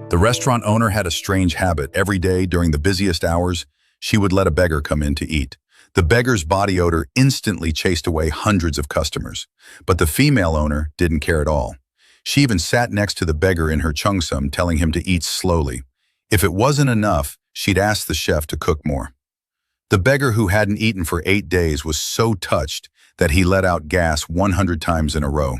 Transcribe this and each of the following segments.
The restaurant owner had a strange habit. Every day during the busiest hours, she would let a beggar come in to eat. The beggar's body odor instantly chased away hundreds of customers. But the female owner didn't care at all. She even sat next to the beggar in her cheongsam, telling him to eat slowly. If it wasn't enough, she'd ask the chef to cook more. The beggar, who hadn't eaten for 8 days, was so touched that he let out gas 100 times in a row.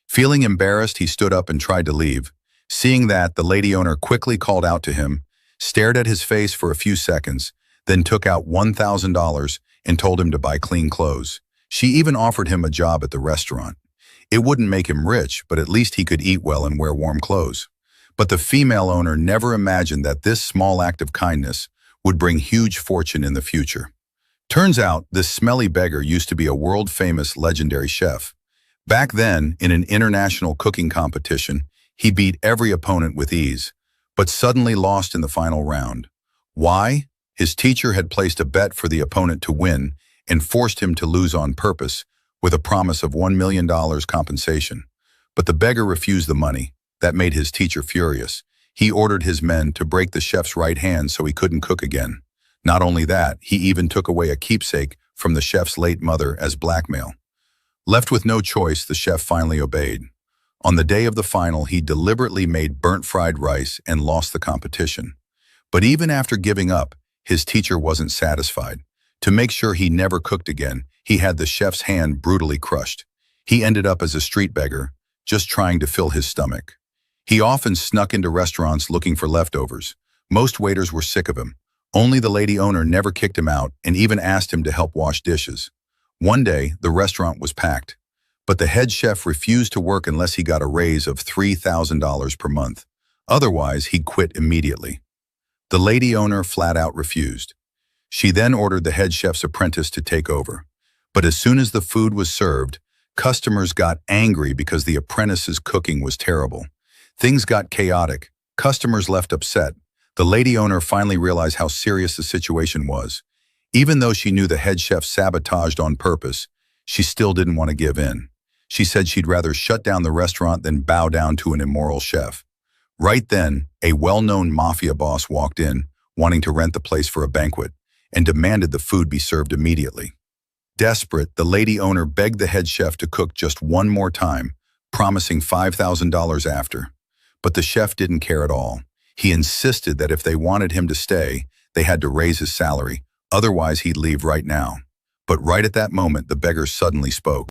Feeling embarrassed, he stood up and tried to leave. Seeing that, the lady owner quickly called out to him, stared at his face for a few seconds, then took out $1,000 and told him to buy clean clothes. She even offered him a job at the restaurant. It wouldn't make him rich, but at least he could eat well and wear warm clothes. But the female owner never imagined that this small act of kindness would bring huge fortune in the future. Turns out, this smelly beggar used to be a world-famous legendary chef. Back then, in an international cooking competition, he beat every opponent with ease, but suddenly lost in the final round. Why? His teacher had placed a bet for the opponent to win and forced him to lose on purpose, with a promise of $1 million compensation. But the beggar refused the money. That made his teacher furious. He ordered his men to break the chef's right hand so he couldn't cook again. Not only that, he even took away a keepsake from the chef's late mother as blackmail. Left with no choice, the chef finally obeyed. On the day of the final, he deliberately made burnt fried rice and lost the competition. But even after giving up, his teacher wasn't satisfied. To make sure he never cooked again, he had the chef's hand brutally crushed. He ended up as a street beggar, just trying to fill his stomach. He often snuck into restaurants looking for leftovers. Most waiters were sick of him. Only the lady owner never kicked him out and even asked him to help wash dishes. One day, the restaurant was packed, but the head chef refused to work unless he got a raise of $3,000 per month. Otherwise, he'd quit immediately. The lady owner flat out refused. She then ordered the head chef's apprentice to take over. But as soon as the food was served, customers got angry because the apprentice's cooking was terrible. Things got chaotic. Customers left upset. The lady owner finally realized how serious the situation was. Even though she knew the head chef sabotaged on purpose, she still didn't want to give in. She said she'd rather shut down the restaurant than bow down to an immoral chef. Right then, a well-known mafia boss walked in, wanting to rent the place for a banquet, and demanded the food be served immediately. Desperate, the lady owner begged the head chef to cook just one more time, promising $5,000 after. But the chef didn't care at all. He insisted that if they wanted him to stay, they had to raise his salary, otherwise he'd leave right now. But right at that moment, the beggar suddenly spoke.